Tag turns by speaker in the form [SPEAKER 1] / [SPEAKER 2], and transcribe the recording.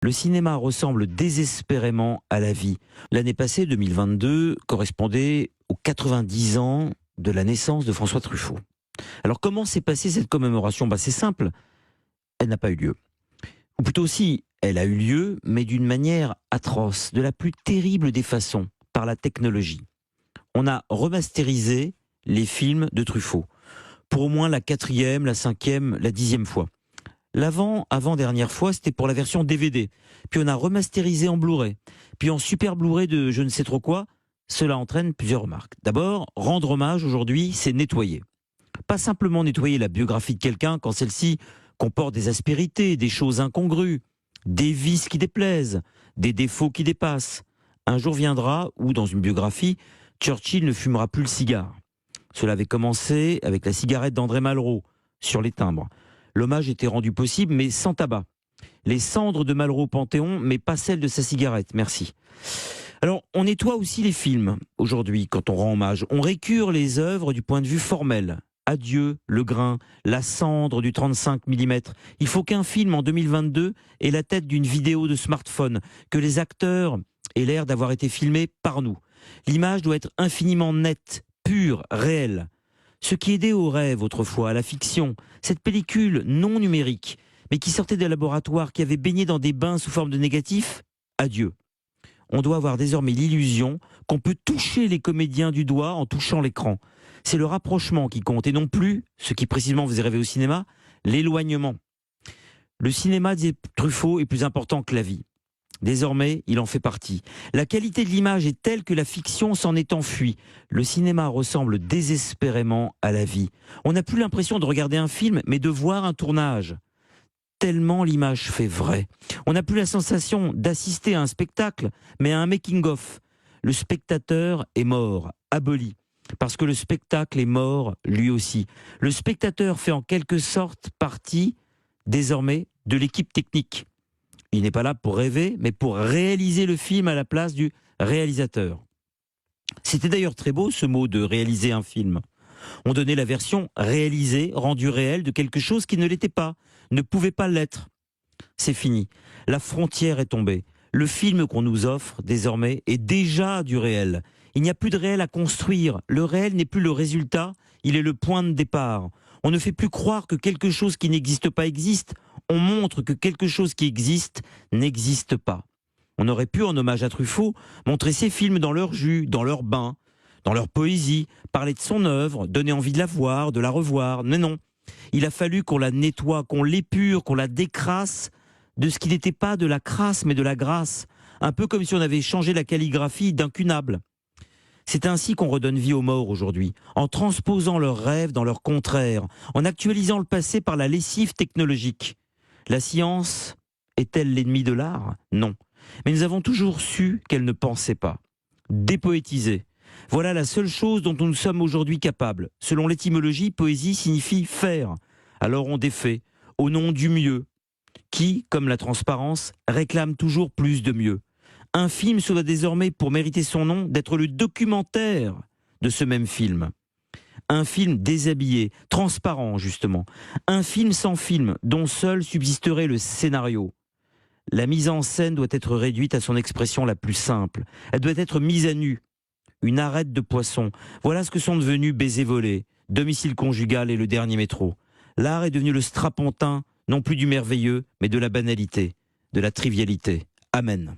[SPEAKER 1] Le cinéma ressemble désespérément à la vie. L'année passée, 2022, correspondait aux 90 ans de la naissance de François Truffaut. Alors comment s'est passée cette commémoration ? C'est simple, elle n'a pas eu lieu. Ou plutôt si, elle a eu lieu, mais d'une manière atroce, de la plus terrible des façons, par la technologie. On a remasterisé les films de Truffaut, pour au moins la 4e, la 5e, la 10e fois. Avant-dernière fois, c'était pour la version DVD. Puis on a remasterisé en Blu-ray. Puis en super Blu-ray de je ne sais trop quoi. Cela entraîne plusieurs remarques. D'abord, rendre hommage aujourd'hui, c'est nettoyer. Pas simplement nettoyer la biographie de quelqu'un quand celle-ci comporte des aspérités, des choses incongrues, des vices qui déplaisent, des défauts qui dépassent. Un jour viendra où, dans une biographie, Churchill ne fumera plus le cigare. Cela avait commencé avec la cigarette d'André Malraux sur les timbres. L'hommage était rendu possible, mais sans tabac. Les cendres de Malraux au Panthéon, mais pas celles de sa cigarette, merci. Alors, on nettoie aussi les films, aujourd'hui, quand on rend hommage. On récure les œuvres du point de vue formel. Adieu, le grain, la cendre du 35 mm. Il faut qu'un film, en 2022, ait la tête d'une vidéo de smartphone, que les acteurs aient l'air d'avoir été filmés par nous. L'image doit être infiniment nette, pure, réelle. Ce qui aidait au rêve autrefois, à la fiction, cette pellicule non numérique, mais qui sortait des laboratoires, qui avait baigné dans des bains sous forme de négatifs, adieu. On doit avoir désormais l'illusion qu'on peut toucher les comédiens du doigt en touchant l'écran. C'est le rapprochement qui compte, et non plus, ce qui précisément faisait rêver au cinéma, l'éloignement. Le cinéma, disait Truffaut, est plus important que la vie. Désormais, il en fait partie. La qualité de l'image est telle que la fiction s'en est enfuie. Le cinéma ressemble désespérément à la vie. On n'a plus l'impression de regarder un film, mais de voir un tournage. Tellement l'image fait vrai. On n'a plus la sensation d'assister à un spectacle, mais à un making-of. Le spectateur est mort, aboli. Parce que le spectacle est mort, lui aussi. Le spectateur fait en quelque sorte partie, désormais, de l'équipe technique. Il n'est pas là pour rêver, mais pour réaliser le film à la place du réalisateur. C'était d'ailleurs très beau ce mot de réaliser un film. On donnait la version réalisée, rendue réelle de quelque chose qui ne l'était pas, ne pouvait pas l'être. C'est fini. La frontière est tombée. Le film qu'on nous offre, désormais, est déjà du réel. Il n'y a plus de réel à construire. Le réel n'est plus le résultat, il est le point de départ. On ne fait plus croire que quelque chose qui n'existe pas existe. On montre que quelque chose qui existe n'existe pas. On aurait pu, en hommage à Truffaut, montrer ses films dans leur jus, dans leur bain, dans leur poésie, parler de son œuvre, donner envie de la voir, de la revoir. Mais non, il a fallu qu'on la nettoie, qu'on l'épure, qu'on la décrasse de ce qui n'était pas de la crasse, mais de la grâce. Un peu comme si on avait changé la calligraphie d'incunable. C'est ainsi qu'on redonne vie aux morts aujourd'hui, en transposant leurs rêves dans leur contraire, en actualisant le passé par la lessive technologique. La science est-elle l'ennemi de l'art ? Non. Mais nous avons toujours su qu'elle ne pensait pas. Dépoétiser. Voilà la seule chose dont nous sommes aujourd'hui capables. Selon l'étymologie, poésie signifie faire. Alors on défait, au nom du mieux, qui, comme la transparence, réclame toujours plus de mieux. Un film se doit désormais, pour mériter son nom, d'être le documentaire de ce même film. Un film déshabillé, transparent justement. Un film sans film, dont seul subsisterait le scénario. La mise en scène doit être réduite à son expression la plus simple. Elle doit être mise à nu. Une arête de poisson. Voilà ce que sont devenus Baiser volé, Domicile conjugal et Le Dernier métro. L'art est devenu le strapontin, non plus du merveilleux, mais de la banalité, de la trivialité. Amen.